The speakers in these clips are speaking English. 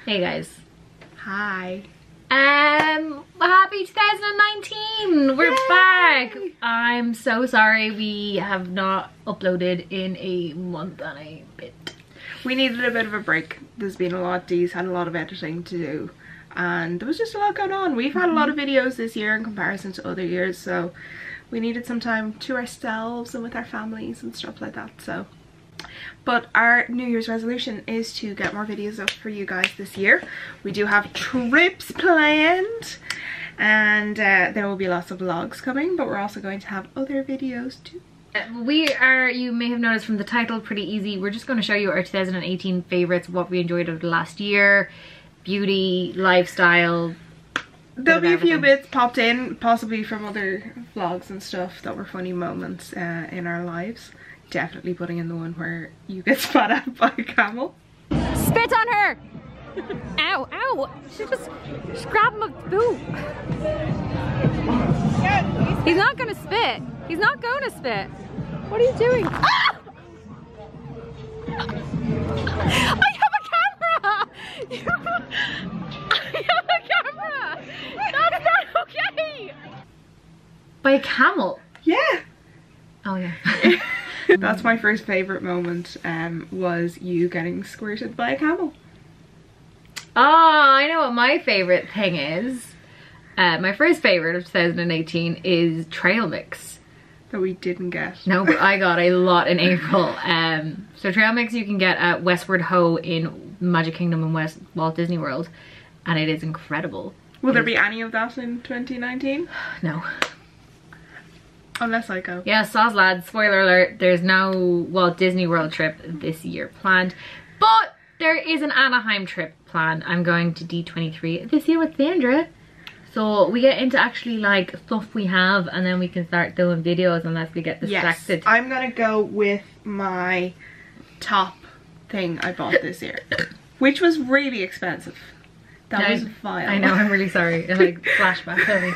Hey guys. Hi. Happy 2019! We're back! I'm so sorry we have not uploaded in a month and a bit. We needed a bit of a break. There's been a lot. Dee's had a lot of editing to do and there was just a lot going on. We've had a lot of videos this year in comparison to other years, so we needed some time to ourselves and with our families and stuff like that. So, but our New Year's resolution is to get more videos up for you guys this year. We do have trips planned and there will be lots of vlogs coming, but we're also going to have other videos too. We are, you may have noticed from the title, pretty easy. We're just going to show you our 2018 favorites, what we enjoyed of the last year, beauty, lifestyle. There'll be a few bits popped in, possibly from other vlogs and stuff that were funny moments in our lives. Definitely putting in the one where you get spat at by a camel. Spit on her! Ow, ow! She just grabbed my boot. He's not gonna spit. He's not gonna spit. What are you doing? Ah! I have a camera! I have a camera! That's not okay! By a camel? Yeah! Oh yeah. That's my first favourite moment, was you getting squirted by a camel. Oh, I know what my favourite thing is. My first favourite of 2018 is trail mix. That we didn't get. No, but I got a lot in April. So trail mix you can get at Westward Ho in Magic Kingdom in Walt Disney World, and it is incredible. Will there be any of that in 2019? No. Unless I go. Yeah, soz lads, spoiler alert, there's no Walt Disney World trip this year planned, but there is an Anaheim trip planned. I'm going to D23 this year with Sandra. So we get into actually like stuff we have, and then we can start doing videos unless we get distracted. Yes, I'm gonna go with my top thing I bought this year, which was really expensive. That was vile. I know, I'm really sorry. It like flashback at me.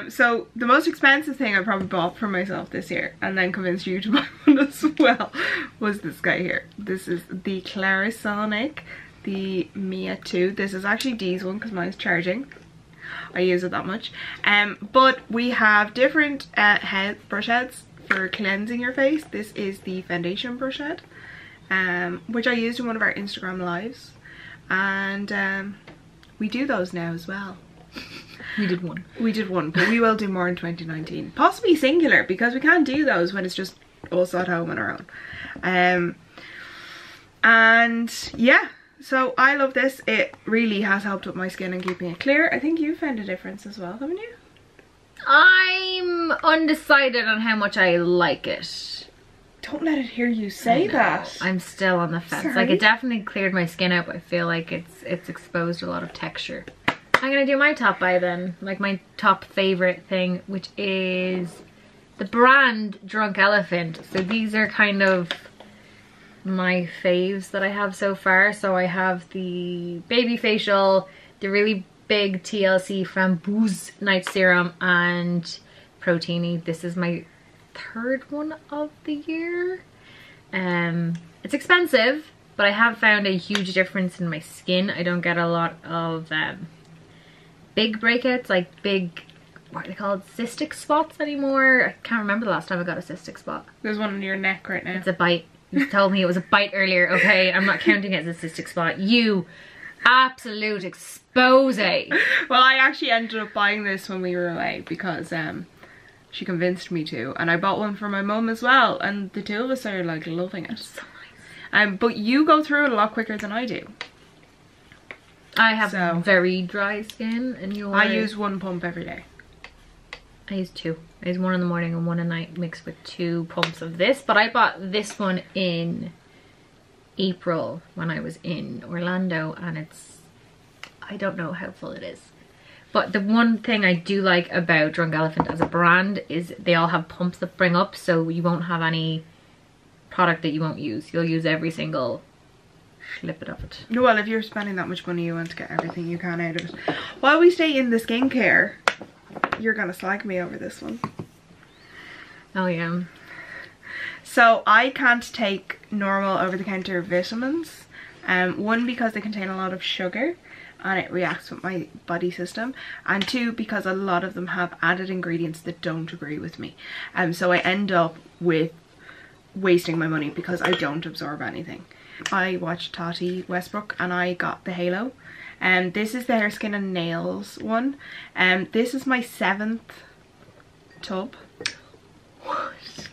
So the most expensive thing I probably bought for myself this year, and then convinced you to buy one as well, was this guy here. This is the Clarisonic, the Mia 2. This is actually Dee's one because mine's charging. I use it that much. But we have different brush heads for cleansing your face. This is the foundation brush head, which I used in one of our Instagram lives, and we do those now as well. We did one. We did one, but we will do more in 2019. Possibly singular, because we can't do those when it's just us at home on our own. And yeah, so I love this. It really has helped with my skin and keeping it clear. I think you found a difference as well, haven't you? I'm undecided on how much I like it. Don't let it hear you say that. I'm still on the fence. Sorry. Like, it definitely cleared my skin out, but I feel like it's exposed a lot of texture. I'm gonna do my top buy then, like my top favorite thing, which is the brand Drunk Elephant. So these are kind of my faves that I have so far. So I have the baby facial, the really big TLC Framboise night serum, and Proteini. This is my third one of the year. It's expensive, but I have found a huge difference in my skin. I don't get a lot of big breakouts, like big, what are they called, cystic spots anymore. I can't remember the last time I got a cystic spot. There's one on your neck right now. It's a bite. You told me it was a bite earlier. Okay, I'm not counting it as a cystic spot. You absolute expose. Well, I actually ended up buying this when we were away because she convinced me to, and I bought one for my mum as well, and the two of us are like loving it. So nice. But you go through it a lot quicker than I do. I have very dry skin, and I use one pump every day. I use two. I use one in the morning and one at night, mixed with 2 pumps of this. But I bought this one in April when I was in Orlando, and I don't know how full it is. But the one thing I do like about Drunk Elephant as a brand is they all have pumps that bring up, so you won't have any product that you won't use. You'll use every single snippet of it. Well, if you're spending that much money, you want to get everything you can out of it. While we stay in the skincare, you're gonna slag me over this one. Oh yeah. So I can't take normal over-the-counter vitamins. One, because they contain a lot of sugar, and it reacts with my body system, and 2, because a lot of them have added ingredients that don't agree with me. So I end up with wasting my money because I don't absorb anything. I watched Tati Westbrook and I got the Halo, and this is the Hair, Skin and Nails one, and this is my 7th tub. What?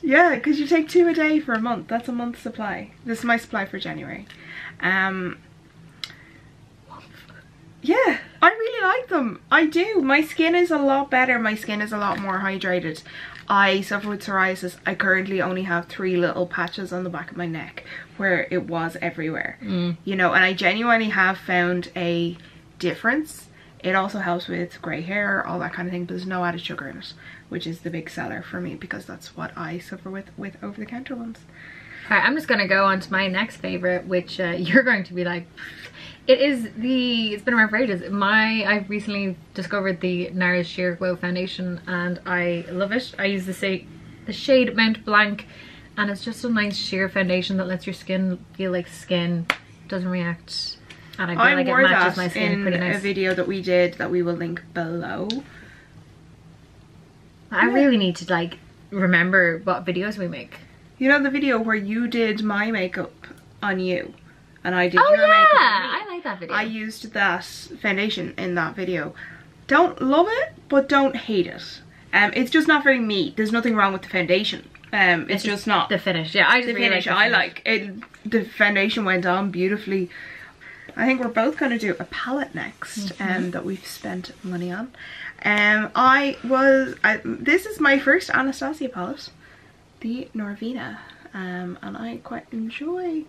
Yeah, because you take 2 a day for a month. That's a month's supply. This is my supply for January. Yeah, I really like them. I do. My skin is a lot better. My skin is a lot more hydrated. I suffer with psoriasis. I currently only have 3 little patches on the back of my neck where it was everywhere. You know, and I genuinely have found a difference. It also helps with grey hair, all that kind of thing, but there's no added sugar in it, which is the big seller for me because that's what I suffer with over-the-counter ones. Alright, I'm just gonna go on to my next favorite, which you're going to be like, it's been around for ages. I recently discovered the NARS Sheer Glow Foundation and I love it. I use the shade Mount Blanc, and it's just a nice sheer foundation that lets your skin feel like skin, doesn't react, and I feel like it matches my skin pretty nice. A video that we did that we will link below. I really need to like remember what videos we make. You know the video where you did my makeup on you and I did your makeup on me? I like that video. I used that foundation in that video. Don't love it, but don't hate it. It's just not very me. There's nothing wrong with the foundation. It's just not the finish. Yeah, I just the really finish. like I like it. The foundation went on beautifully. I think we're both going to do a palette next, that we've spent money on. This is my first Anastasia palette, the Norvina, and I quite enjoy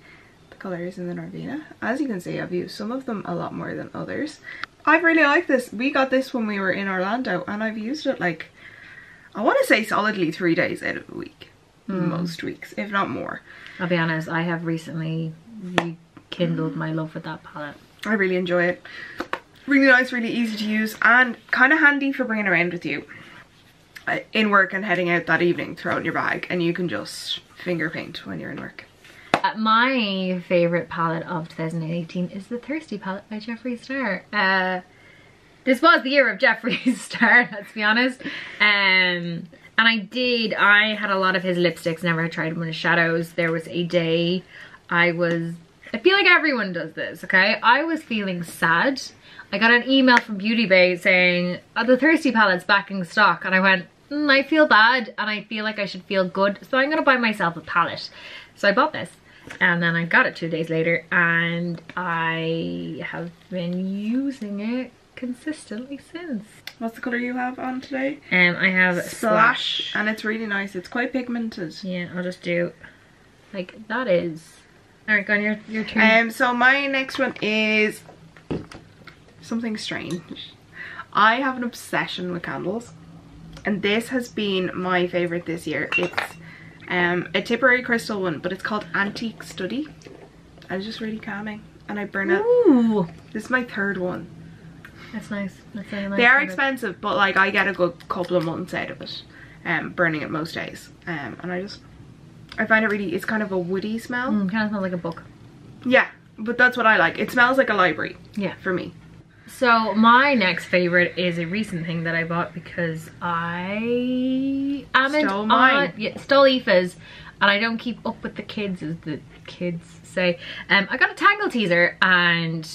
the colours in the Norvina. As you can see, I've used some of them a lot more than others. I really like this. We got this when we were in Orlando, and I've used it like, I want to say solidly 3 days out of a week. Most weeks, if not more. I'll be honest, I have recently rekindled my love with that palette. I really enjoy it. Really nice, really easy to use, and kind of handy for bringing around with you in work and heading out that evening. Throw it in your bag and you can just finger paint when you're in work. My favourite palette of 2018 is the Thirsty palette by Jeffree Star. This was the year of Jeffree Star, let's be honest. And I had a lot of his lipsticks, never had tried them in his shadows. There was a day I feel like everyone does this, okay? I was feeling sad. I got an email from Beauty Bay saying, the Thirsty palette's back in stock. And I went, I feel bad and I feel like I should feel good. So I'm gonna buy myself a palette. So I bought this. And then I got it 2 days later and I have been using it consistently since. What's the colour you have on today? I have Splash, and it's really nice. It's quite pigmented. Yeah, I'll just do like that is. Alright, go on, your turn. So my next one is something strange. I have an obsession with candles, and this has been my favourite this year. It's a Tipperary crystal one, but it's called Antique Study, and it's just really calming, and I burn it. Ooh, this is my 3rd one. That's nice. That's very nice. They are expensive, but like I get a good couple of months out of it, burning it most days, and I find it really, it's kind of a woody smell. Kind of smells like a book. Yeah, but that's what I like. It smells like a library. Yeah, for me. So my next favorite is a recent thing that I bought because I stole mine. Stole Aoife's, and I don't keep up with the kids, as the kids say. I got a Tangle Teezer, and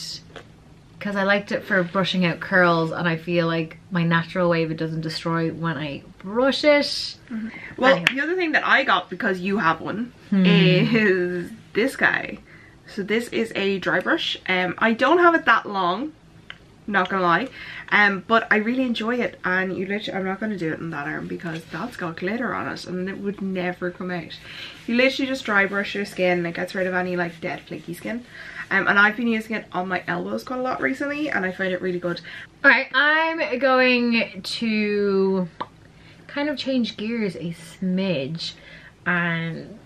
because I liked it for brushing out curls, and I feel like my natural wave, it doesn't destroy when I brush it. Well, anyway. The other thing that I got, because you have one, is this guy. So this is a dry brush. I don't have it that long, not gonna lie, but I really enjoy it, and you literally, I'm not gonna do it in that arm because that's got glitter on it and it would never come out. You literally just dry brush your skin and it gets rid of any like dead flaky skin. And I've been using it on my elbows quite a lot recently, and I find it really good. Alright, I'm going to kind of change gears a smidge, and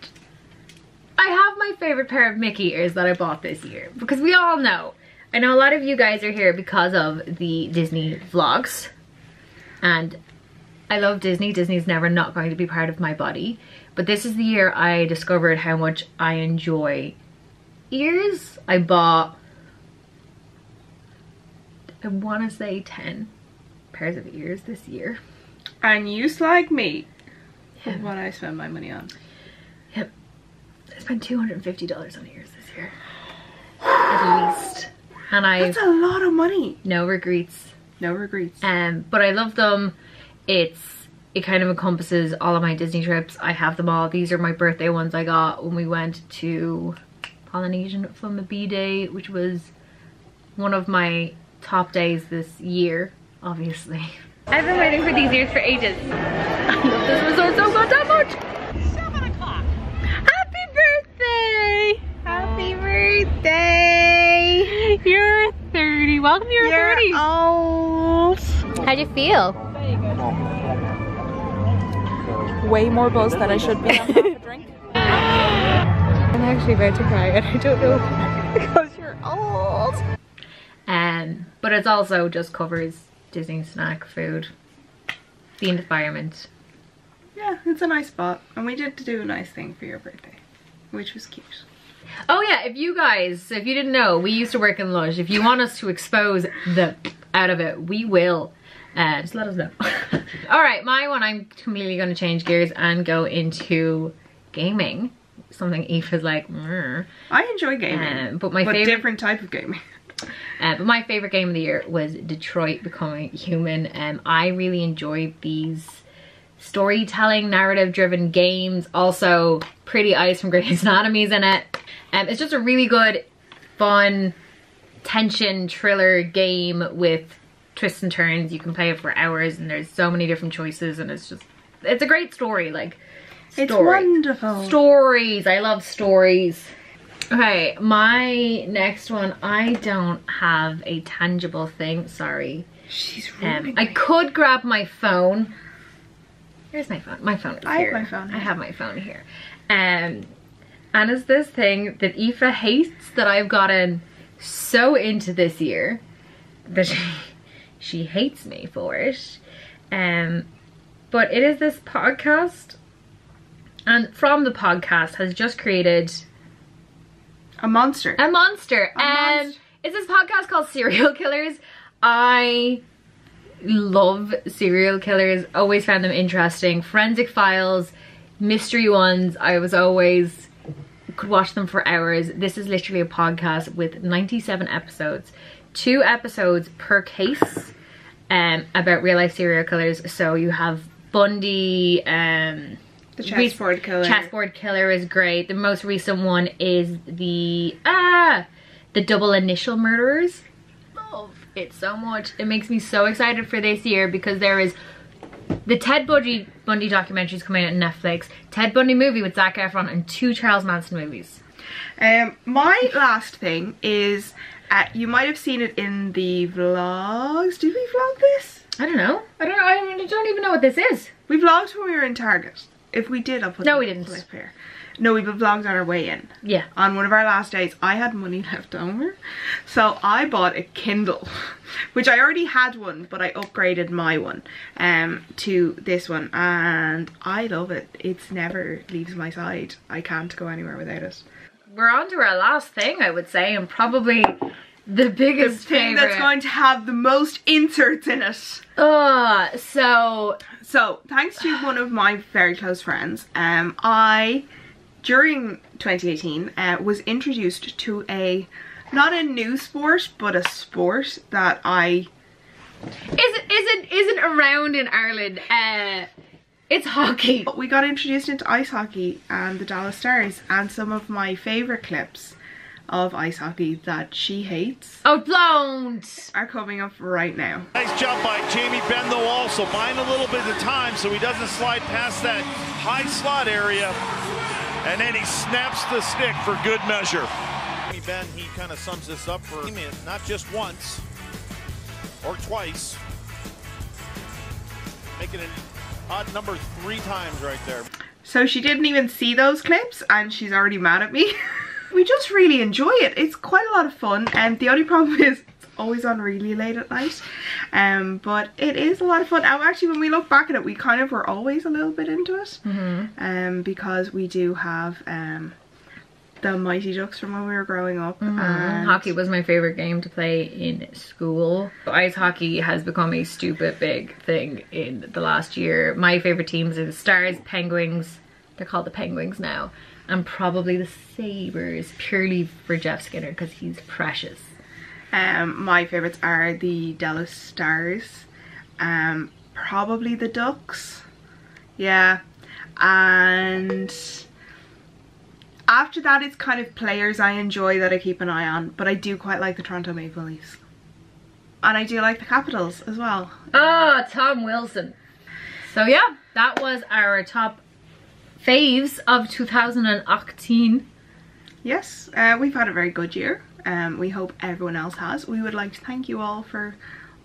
I have my favorite pair of Mickey ears that I bought this year, because we all know, I know a lot of you guys are here because of the Disney vlogs, and I love Disney. Disney's never not going to be part of my body, but this is the year I discovered how much I enjoy ears. I bought I want to say 10 pairs of ears this year. And you slag me for what I spend my money on. Yep. I spent $250 on ears this year. At least. And That's a lot of money. no regrets. No regrets. But I love them. It kind of encompasses all of my Disney trips. I have them all. These are my birthday ones I got when we went to Polynesian Flumma Bee Day, which was one of my top days this year, obviously. I've been waiting for these ears for ages. I love this resort so much. 7 o'clock. Happy birthday! Happy birthday! You're 30. Welcome to your 30s. old. How'd you feel? Way more buzz than I should be on half a drink. I'm actually about to cry and I don't know. Because you're old. But it also just covers Disney snack food, the environment. Yeah, it's a nice spot. And we did do a nice thing for your birthday, which was cute. Oh yeah, if you didn't know, we used to work in Lush. If you want us to expose the out of it, we will. Just let us know. Alright, my one, I'm completely going to change gears and go into gaming. Something Aoife's like, I enjoy gaming, but favorite, different type of gaming. But my favorite game of the year was Detroit Becoming Human. I really enjoyed these storytelling, narrative-driven games. Also, Pretty Eyes from Grey's Anatomy's in it. It's just a really good, fun, tension thriller game with twists and turns. You can play it for hours, and there's so many different choices, and it's a great story. Like, It's wonderful. Stories. I love stories. Okay, my next one, I don't have a tangible thing, sorry. She's ruining I me. could grab my phone. Where's my phone? My phone is I here. have my phone here. I have my phone here. And it's this thing that Aoife hates that I've gotten so into this year that she hates me for it. But it is this podcast, and from the podcast has just created A monster. a monster. monster. It's this podcast called Serial Killers. I love serial killers, always found them interesting. Forensic Files, mystery ones, I was always could watch them for hours. This is literally a podcast with 97 episodes, 2 episodes per case, about real life serial killers. So you have Bundy, The chessboard killer. Chessboard Killer is great. The most recent one is the double initial murderers. Love it so much. It makes me so excited for this year because there is the Ted Bundy documentaries coming out on Netflix, Ted Bundy movie with Zac Efron, and 2 Charles Manson movies. My last thing is, you might have seen it in the vlogs. Did we vlog this? I don't know. I don't even know what this is. We vlogged when we were in Target. If we did, I'll put No, the we didn't. clip here. No, we vlogged on our way in. Yeah. On one of our last days, I had money left over, so I bought a Kindle, which I already had one, but I upgraded my one to this one, and I love it. It's never leaves my side. I can't go anywhere without it. We're on to our last thing, I would say, and probably the biggest The thing favorite. that's going to have the most inserts in it. So, thanks to one of my very close friends, during 2018, was introduced to not a new sport, but a sport that isn't around in Ireland. It's hockey. But we got introduced into ice hockey and the Dallas Stars, and some of my favourite clips of ice hockey that she hates Oh, don't! are coming up right now. Nice job by Jamie Benn, though, also buying a little bit of time so he doesn't slide past that high slot area. And then he snaps the stick for good measure. Jamie Benn, he kind of sums this up for him, not just once or twice. Making an odd number 3 times right there. So she didn't even see those clips and she's already mad at me. We just really enjoy it. It's quite a lot of fun, and the only problem is it's always on really late at night. But it is a lot of fun. And actually, when we look back at it, we kind of were always a little bit into it. Because we do have the Mighty Ducks from when we were growing up. And hockey was my favorite game to play in school. Ice hockey has become a stupid big thing in the last year. My favorite teams are the Stars, Penguins, they're called the Penguins now, and probably the Sabres, purely for Jeff Skinner because he's precious. My favorites are the Dallas Stars, probably the Ducks, yeah, and after that it's kind of players I enjoy that I keep an eye on, but I do quite like the Toronto Maple Leafs. And I do like the Capitals as well. Oh, Tom Wilson. So yeah, that was our top faves of 2018. Yes, we've had a very good year. We hope everyone else has. We would like to thank you all for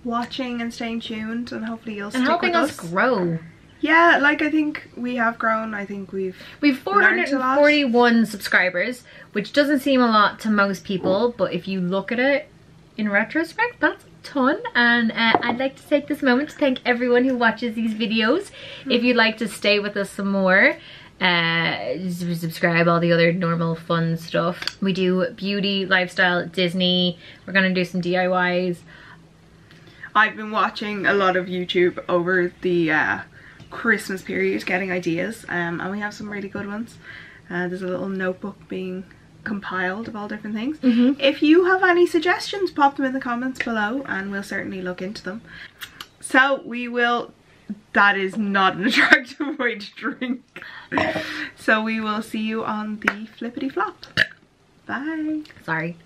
watching and staying tuned, and hopefully you'll stick with us. And helping us grow. Yeah, like I think we have grown. I think we've 441 subscribers, which doesn't seem a lot to most people, but if you look at it in retrospect, that's a ton. And I'd like to take this moment to thank everyone who watches these videos. If you'd like to stay with us some more, subscribe, all the other normal fun stuff. We do beauty, lifestyle, Disney. We're gonna do some DIYs. I've been watching a lot of YouTube over the Christmas period, getting ideas, and we have some really good ones. There's a little notebook being compiled of all different things. If you have any suggestions, pop them in the comments below and we'll certainly look into them. So we will, that is not an attractive way to drink. So we will see you on the flippity flop. Bye. Sorry.